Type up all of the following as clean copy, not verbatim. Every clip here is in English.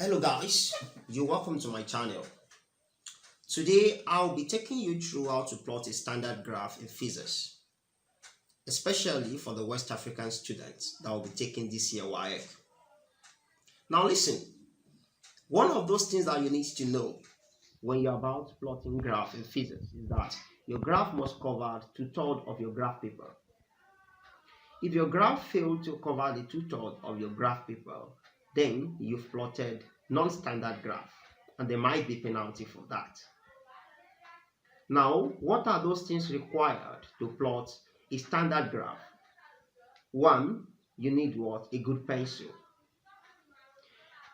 Hello guys, you're welcome to my channel. Today I'll be taking you through how to plot a standard graph in physics, especially for the West African students that will be taking this year WAEC. Now listen, one of those things that you need to know when you're about plotting graph in physics is that your graph must cover 2/3 of your graph paper. If your graph failed to cover the 2/3 of your graph paper, then you've plotted non-standard graph and there might be penalty for that. Now, what are those things required to plot a standard graph? One, you need what? A good pencil.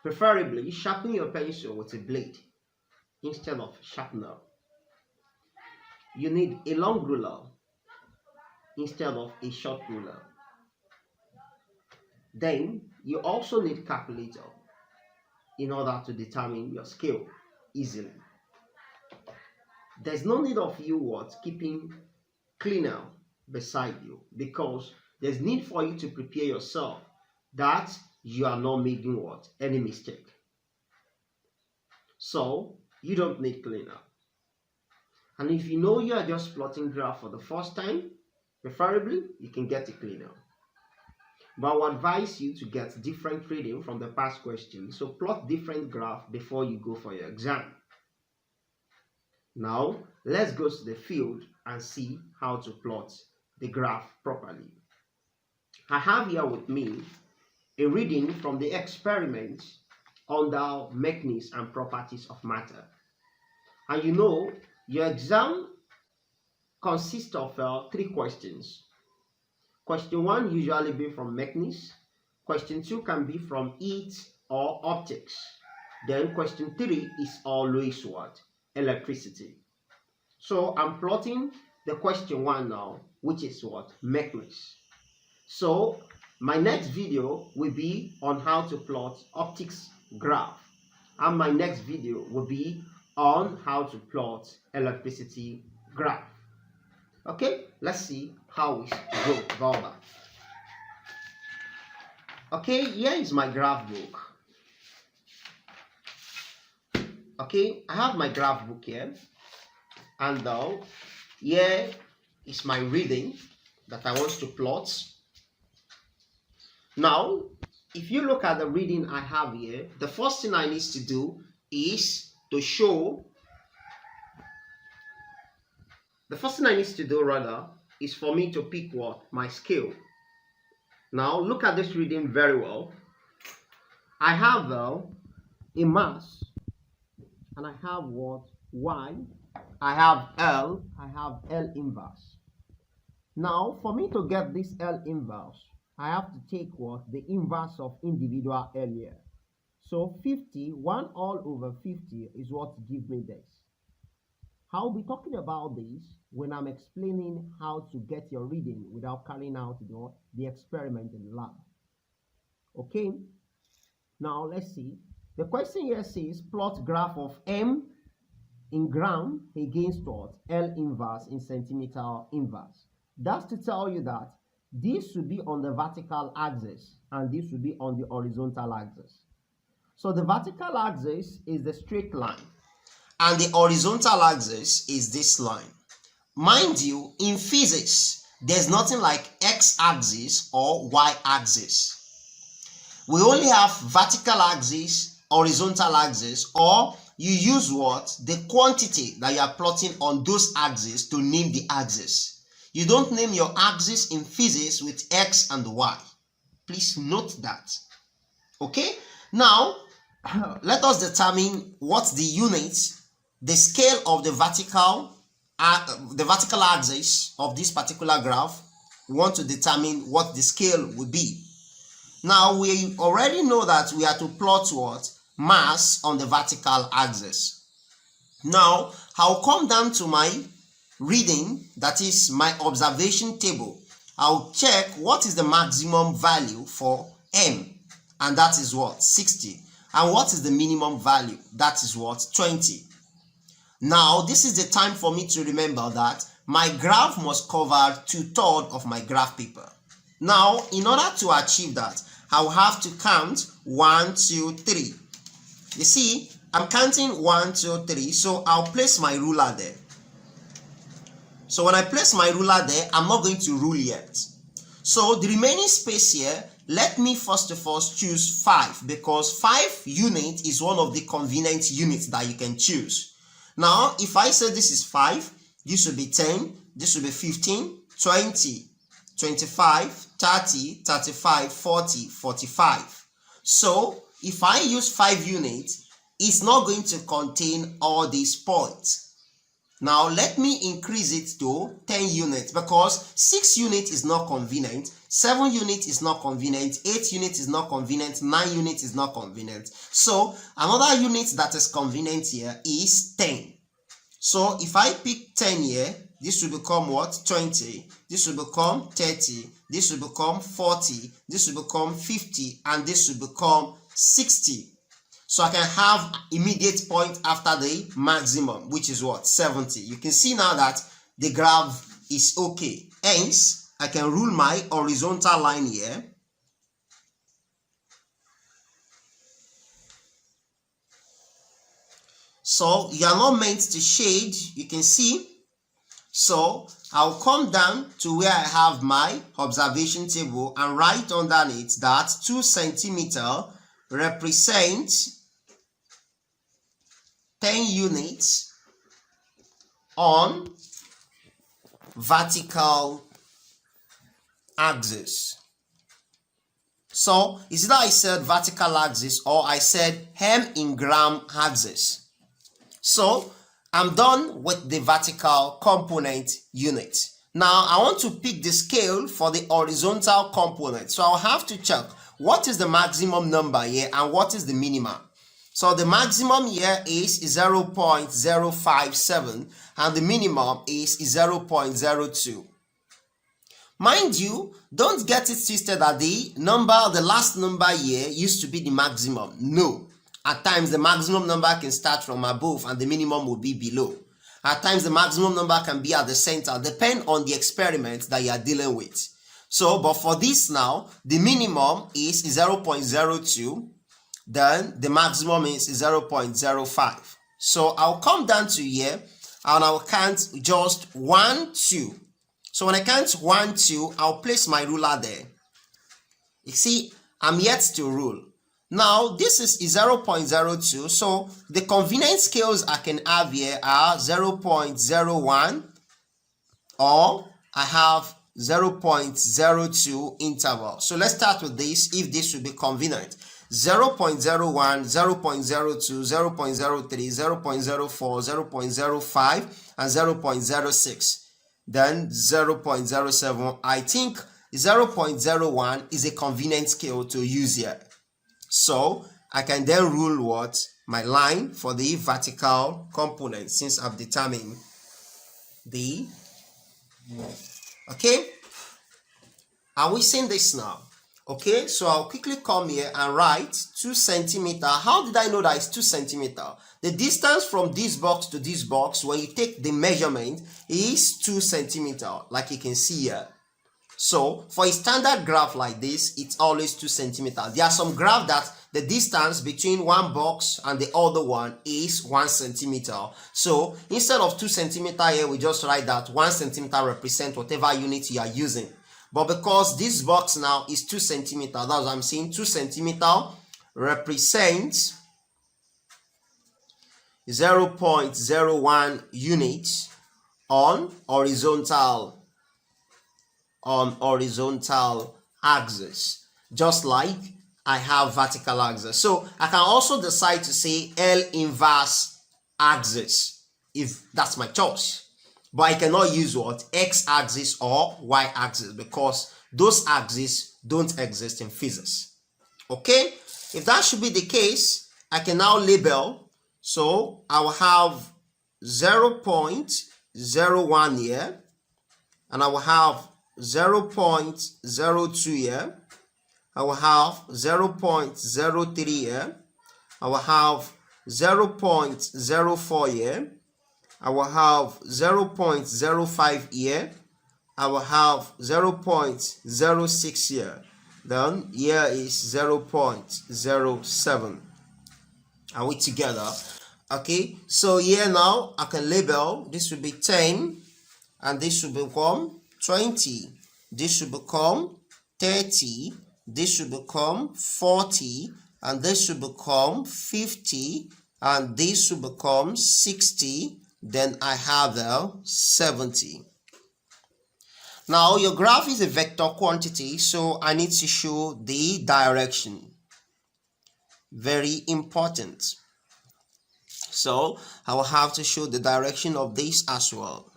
Preferably, sharpen your pencil with a blade instead of sharpener. You need a long ruler instead of a short ruler. Then, you also need calculator in order to determine your scale easily. There's no need of you keeping cleaner beside you, because there's need for you to prepare yourself that you are not making any mistake. So you don't need cleaner. And if you know you are just plotting graph for the first time, preferably you can get a cleaner. But I would advise you to get different reading from the past questions, so plot different graph before you go for your exam. Now, let's go to the field and see how to plot the graph properly. I have here with me a reading from the experiment under mechanisms and properties of matter. And you know, your exam consists of 3 questions. Question 1 usually be from mechanics. Question 2 can be from heat or optics. Then question 3 is always electricity. So I'm plotting the question 1 now, which is mechanics. So my next video will be on how to plot optics graph, and my next video will be on how to plot electricity graph. Okay, let's see how we go about that. Okay, here is my graph book. Okay, I have my graph book here, and now here is my reading that I want to plot. Now, if you look at the reading I have here, the first thing I need to do is to show. The first thing I need to do is for me to pick my scale. Now look at this reading very well. I have a mass, and I have Y, I have L inverse. Now for me to get this L inverse, I have to take the inverse of individual L here. So 50, 1 all over 50 is what gives me this. I'll be talking about this when I'm explaining how to get your reading without carrying out the experiment in the lab. Okay, now let's see. The question here says plot graph of M in gram against L inverse in centimeter inverse. That's to tell you that this should be on the vertical axis and this should be on the horizontal axis. So the vertical axis is the straight line, and the horizontal axis is this line. Mind you, in physics, there's nothing like x-axis or y-axis. We only have vertical axis, horizontal axis, or you use the quantity that you are plotting on those axes to name the axis. You don't name your axis in physics with x and y. Please note that. Okay? Now, let us determine what's the units. The scale of the vertical axis of this particular graph. We want to determine what the scale will be. Now we already know that we are to plot mass on the vertical axis. Now I'll come down to my reading, that is my observation table. I'll check what is the maximum value for M, and that is 60, and what is the minimum value, that is 20. Now, this is the time for me to remember that my graph must cover 2/3 of my graph paper. Now, in order to achieve that, I will have to count 1, 2, 3. You see, I'm counting 1, 2, 3, so I'll place my ruler there. So when I place my ruler there, I'm not going to rule yet. So the remaining space here, let me first of all choose 5, because 5 unit is one of the convenient units that you can choose. Now, if I say this is 5, this will be 10, this will be 15, 20, 25, 30, 35, 40, 45. So if I use 5 units, it's not going to contain all these points. Now let me increase it to 10 units, because 6 units is not convenient, 7 units is not convenient, 8 units is not convenient, 9 units is not convenient. So another unit that is convenient here is 10. So if I pick 10 here, this will become what? 20. This will become 30. This will become 40. This will become 50. And this will become 60. So I can have immediate point after the maximum, which is what? 70. You can see now that the graph is okay. Hence, I can rule my horizontal line here. So you are not meant to shade, you can see. So I'll come down to where I have my observation table and write underneath that 2 centimeter represents 10 units on vertical axis. So is either I said vertical axis or I said hem in gram axis. So I'm done with the vertical component unit. Now I want to pick the scale for the horizontal component. So I'll have to check what is the maximum number here and what is the minimum. So the maximum here is 0.057 and the minimum is 0.02. Mind you, don't get it twisted that the last number here used to be the maximum. No. At times the maximum number can start from above and the minimum will be below. At times the maximum number can be at the center, depending on the experiment that you are dealing with. So, but for this now, the minimum is 0.02. Then the maximum is 0.05. So I'll come down to here and I'll count just 1, 2. So when I count 1, 2, I'll place my ruler there. You see, I'm yet to rule. Now this is 0.02. So the convenient scales I can have here are 0.01 or I have 0.02 interval. So let's start with this if this will be convenient. 0.01, 0.02, 0.03, 0.04, 0.05, and 0.06. Then 0.07. I think 0.01 is a convenient scale to use here. So I can then rule what? My line for the vertical component since I've determined the... Okay? Are we seeing this now? Okay, so I'll quickly come here and write 2 centimeter. How did I know that it's 2 centimeter? The distance from this box to this box, when you take the measurement, is 2 centimeter, like you can see here. So for a standard graph like this, it's always 2 centimeter. There are some graphs that the distance between one box and the other one is 1 centimeter. So instead of 2 centimeter here, we just write that 1 centimeter represents whatever unit you are using. But because this box now is 2 centimeter, that's what I'm saying, 2 centimeter represents 0.01 units on horizontal axis, just like I have vertical axis. So I can also decide to say L inverse axis if that's my choice. But I cannot use what? X-axis or Y-axis because those axes don't exist in physics. Okay? If that should be the case, I can now label. So I will have 0.01 here, and I will have 0.02 here. I will have 0.03 here. I will have 0.04 here. I will have 0.05 here. I will have 0.06 here. Then here is 0.07. Are we together? Okay, so here now I can label this will be 10, and this will become 20, this will become 30, this will become 40, and this will become 50, and this will become 60. Then I have 70. Now your graph is a vector quantity, so I need to show the direction. Very important. So I will have to show the direction of this as well.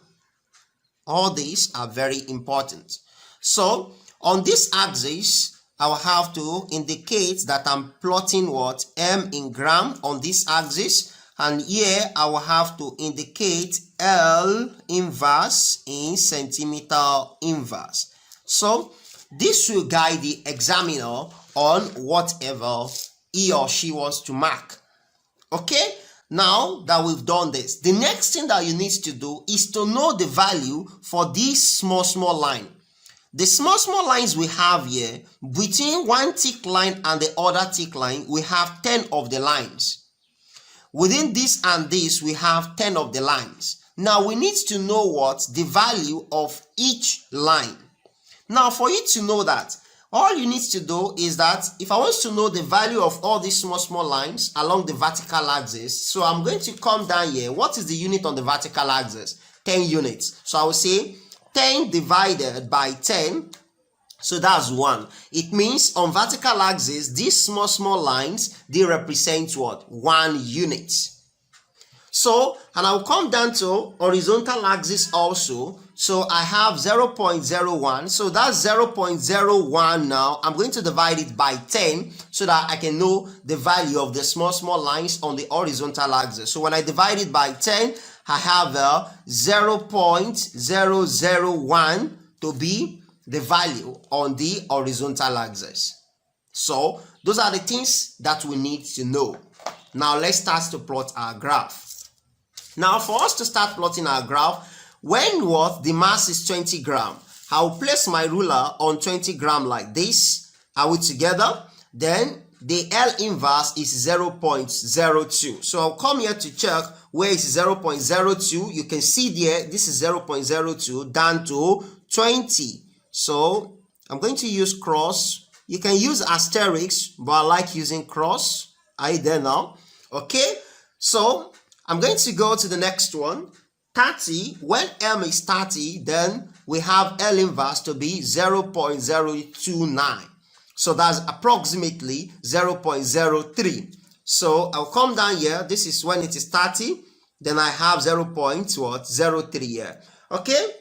All these are very important. So on this axis, I will have to indicate that I'm plotting what? M in gram on this axis. And here I will have to indicate L inverse in centimeter inverse. So this will guide the examiner on whatever he or she wants to mark. Okay, now that we've done this, the next thing that you need to do is to know the value for this small line. The small lines we have here, between one thick line and the other thick line, we have 10 of the lines. Within this and this, we have 10 of the lines. Now we need to know what the value of each line. Now for you to know that, all you need to do is that if I want to know the value of all these small lines along the vertical axis, so I'm going to come down here. What is the unit on the vertical axis? 10 units. So I will say 10 divided by 10. So that's 1. It means on vertical axis, these small lines, they represent what? 1 unit. So, and I'll come down to horizontal axis also. So I have 0.01. So that's 0.01 now. I'm going to divide it by 10 so that I can know the value of the small lines on the horizontal axis. So when I divide it by 10, I have 0.001 to be the value on the horizontal axis. So those are the things that we need to know. Now let's start to plot our graph. Now for us to start plotting our graph, when what the mass is 20 gram, I will place my ruler on 20 gram like this. Are we together? Then the L inverse is 0.02. So I'll come here to check where is 0.02. You can see there, this is 0.02 down to 20. So I'm going to use cross. You can use asterisk, but I like using cross. Are you there now? Okay, so I'm going to go to the next one. 30, when M is 30, then we have L inverse to be 0.029. So that's approximately 0.03. So I'll come down here. This is when it is 30. Then I have 0.03 here. Okay,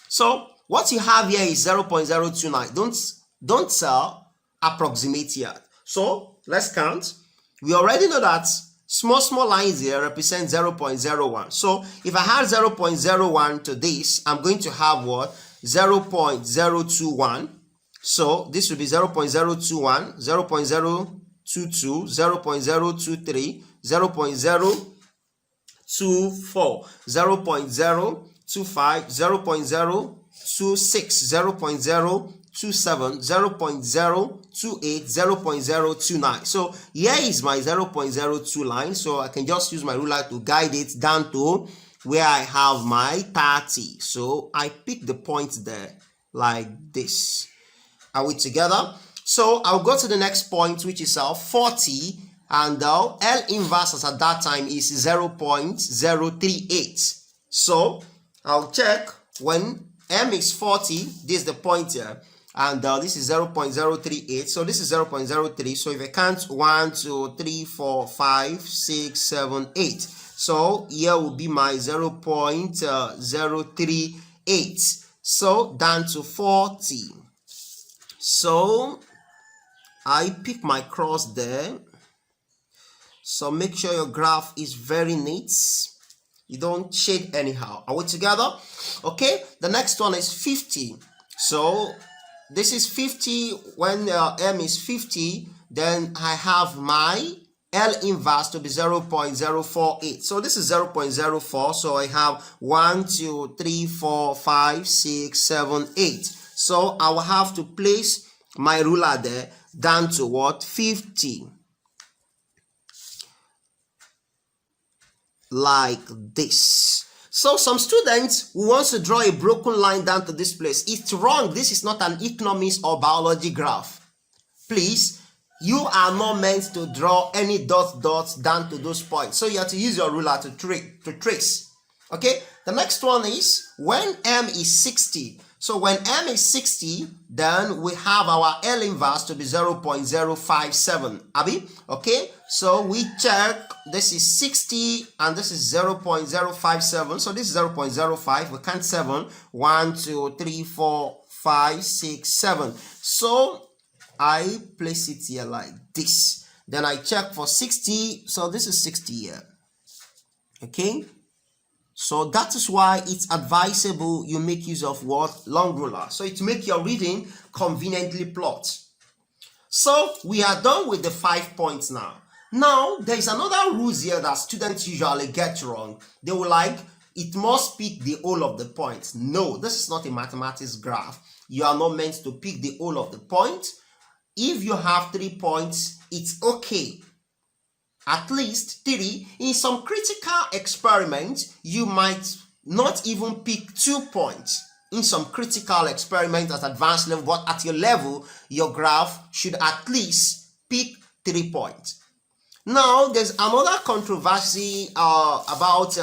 so what you have here is 0.029. Don't approximate here. So let's count. We already know that small lines here represent 0.01. So if I have 0.01 to this, I'm going to have what? 0.021. So this will be 0.021, 0.022, 0.023, 0.024, 0.025, 0.026, 0.027, 0.028, 0.029. So here is my 0.02 line. So I can just use my ruler to guide it down to where I have my 30. So I pick the point there like this. Are we together? So I'll go to the next point, which is 40, and L inverse as at that time is 0.038. So I'll check when M is 40, this is the point here, and this is 0.038. So this is 0.03. So if I count 1, 2, 3, 4, 5, 6, 7, 8. So here will be my 0.038. So down to 40. So I pick my cross there. So make sure your graph is very neat. You don't shade anyhow. Are we together? Okay, the next one is 50. So this is 50. When M is 50, then I have my L inverse to be 0.048. So this is 0.04. So I have 1, 2, 3, 4, 5, 6, 7, 8. So I will have to place my ruler there down to what? 50. like this. So some students who wants to draw a broken line down to this place. It's wrong. This is not an economics or biology graph. Please, you are not meant to draw any dots down to those points. So you have to use your ruler to trace. Okay, the next one is when m is 60. So when m is 60, then we have our L inverse to be 0.057. Abi? Okay, so we check, this is 60 and this is 0.057. So this is 0.05. We count 7. 1, 2, 3, 4, 5, 6, 7. So I place it here like this. Then I check for 60. So this is 60 here. Okay. So that is why it's advisable you make use of what? Long ruler. So it make your reading conveniently plot. So we are done with the 5 points now. Now there is another rules here that students usually get wrong. They will like, it must pick the whole of the points. No, this is not a mathematics graph. You are not meant to pick the whole of the point. If you have 3 points, it's okay. At least 3. In some critical experiments, you might not even pick 2 points. In some critical experiments at advanced level, but at your level, your graph should at least pick 3 points. Now, there's another controversy about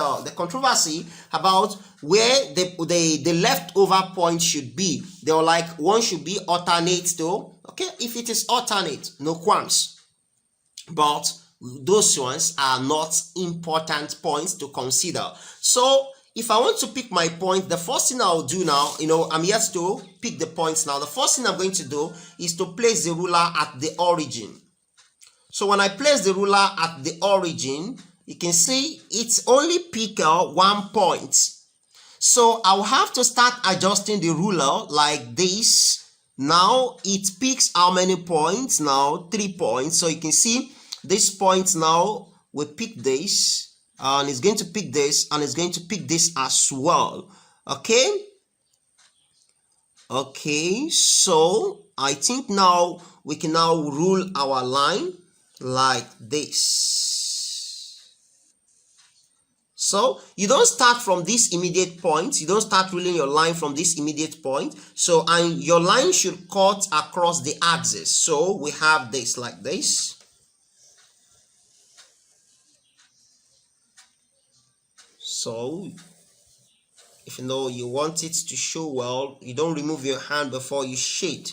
where the leftover point should be. They were like, one should be alternate to, okay, if it is alternate, no qualms. But those ones are not important points to consider. So if I want to pick my point, the first thing I'll do now, I'm yet to pick the points now. The first thing I'm going to do is to place the ruler at the origin. So when I place the ruler at the origin, you can see it's only pick 1 point. So I'll have to start adjusting the ruler like this. Now it picks how many points? Now 3 points. So you can see this point now will pick this, and it's going to pick this, and it's going to pick this as well. Okay. Okay, so I think now we can now rule our line like this. So you don't start from this immediate point. You don't start ruling your line from this immediate point. So, and your line should cut across the axis. So we have this like this. So if you want it to show well, you don't remove your hand before you shade,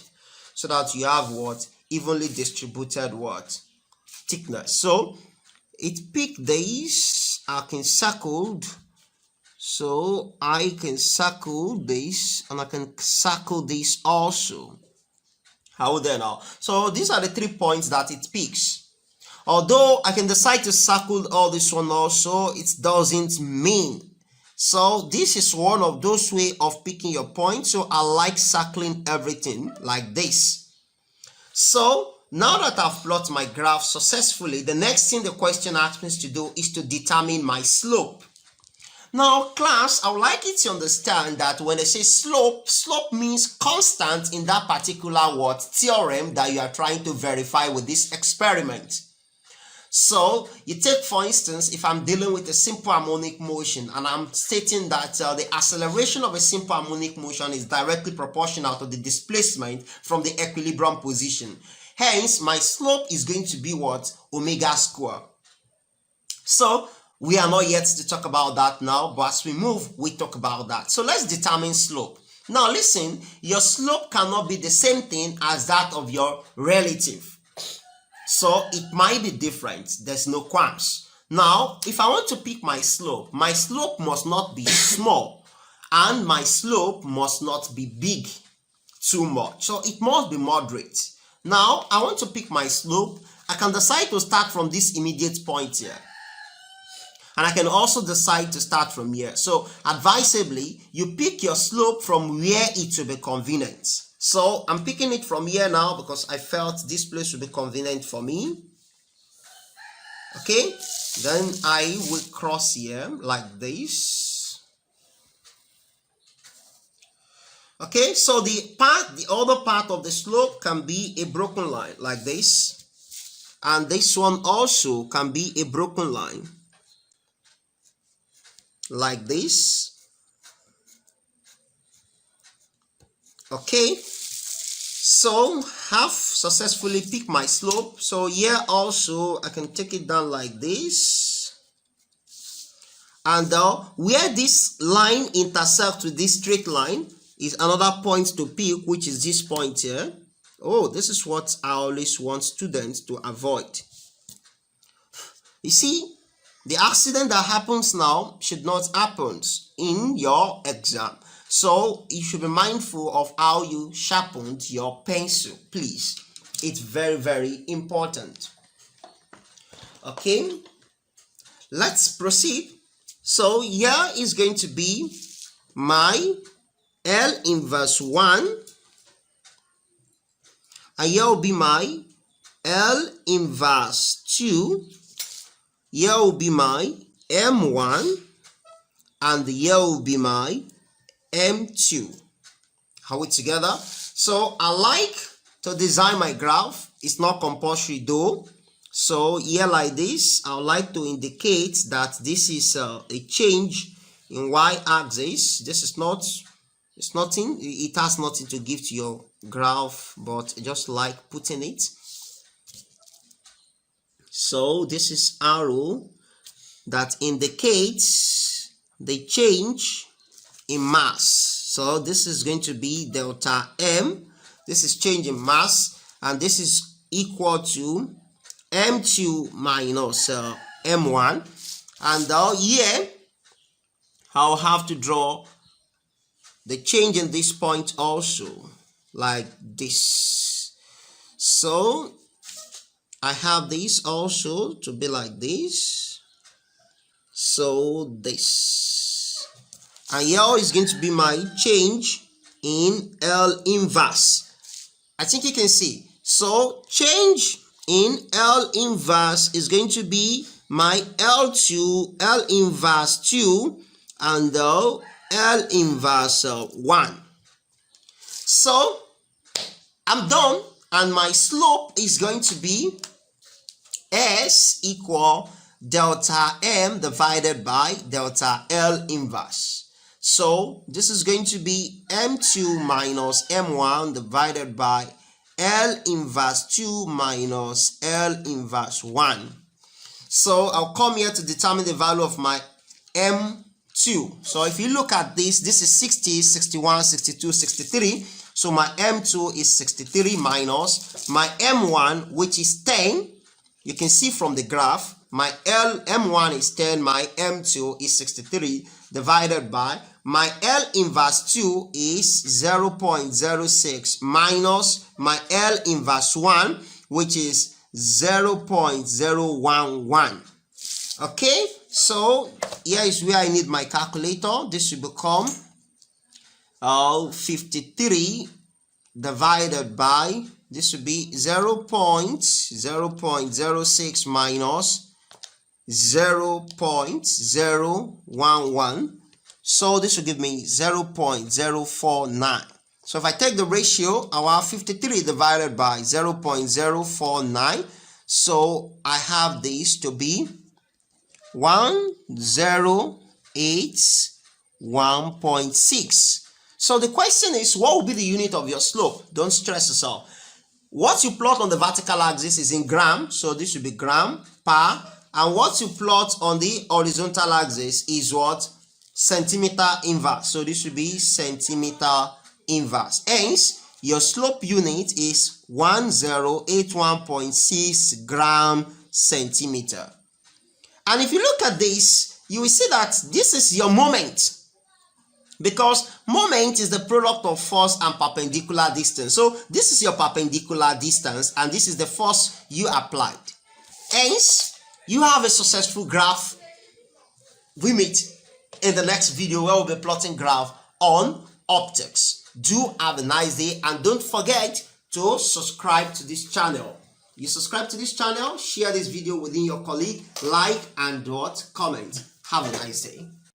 so that you have what? Evenly distributed what? Thickness. So it picked this. I can circle. So I can circle this, and I can circle this also. How then now? So these are the 3 points that it picks. Although I can decide to circle all this one also, it doesn't mean. So this is one of those way of picking your point. So I like circling everything like this. So now that I've plotted my graph successfully, the next thing the question asks me to do is to determine my slope. Now class, I would like you to understand that when I say slope, slope means constant in that particular theorem that you are trying to verify with this experiment. So you take, for instance, if I'm dealing with a simple harmonic motion and I'm stating that the acceleration of a simple harmonic motion is directly proportional to the displacement from the equilibrium position. Hence, my slope is going to be what? Omega square. So we are not yet to talk about that now, but as we move, we talk about that. So let's determine slope. Now listen, your slope cannot be the same thing as that of your relative. So it might be different. There's no qualms. Now, if I want to pick my slope must not be small, and my slope must not be big too much. So it must be moderate. Now, I want to pick my slope. I can decide to start from this immediate point here. And I can also decide to start from here. So advisably, you pick your slope from where it will be convenient. So I'm picking it from here now because I felt this place would be convenient for me. Okay, then I will cross here like this. Okay, so the other part of the slope can be a broken line like this. And this one also can be a broken line. like this. Okay, so have successfully picked my slope. So here also I can take it down like this, and where this line intersects with this straight line is another point to pick, which is this point here. Oh, this is what I always want students to avoid. You see, the accident that happens now should not happen in your exam. So you should be mindful of how you sharpened your pencil, please. It's very, very important. Okay, let's proceed. So here is going to be my L inverse 1, and here will be my L inverse 2. Here will be my M1, and here will be my M2. Are we together? So I like to design my graph. It's not compulsory though. So here like this, I would like to indicate that this is a change in y-axis. This is not, it's nothing, it has nothing to give to your graph, but just like putting it. So this is arrow that indicates the change in mass. So this is going to be delta M. This is change in mass, and this is equal to M2 minus M1. And here I'll have to draw the change in this point also, like this. So I have this also to be like this. So this, and here is going to be my change in L inverse. I think you can see. So change in L inverse is going to be my L2, L inverse 2, and L inverse 1. So I'm done, and my slope is going to be S equal delta M divided by delta L inverse. So this is going to be M2 minus M1 divided by L inverse 2 minus L inverse 1. So I'll come here to determine the value of my M2. So if you look at this, this is 60, 61, 62, 63. So my M2 is 63 minus my M1, which is 10. You can see from the graph, my M1 is 10, my M2 is 63, divided by my L inverse 2 is 0.06 minus my L inverse 1, which is 0.011. Okay, so here is where I need my calculator. This will become 53 divided by, this will be 0.06 minus 0.011. So this will give me 0.049. So if I take the ratio, I will have 53 divided by 0.049. So I have this to be 1081.6. So the question is, what will be the unit of your slope? Don't stress yourself. What you plot on the vertical axis is in gram, so this will be gram per. And what you plot on the horizontal axis is what? Centimeter inverse. So this will be centimeter inverse. Hence, your slope unit is 1081.6 gram centimeter. And if you look at this, you will see that this is your moment, because moment is the product of force and perpendicular distance. So this is your perpendicular distance, and this is the force you applied. Hence, you have a successful graph. We meet in the next video where we'll be plotting graph on optics. Do have a nice day, and don't forget to subscribe to this channel. You subscribe to this channel, share this video within your colleague, like and comment. Have a nice day.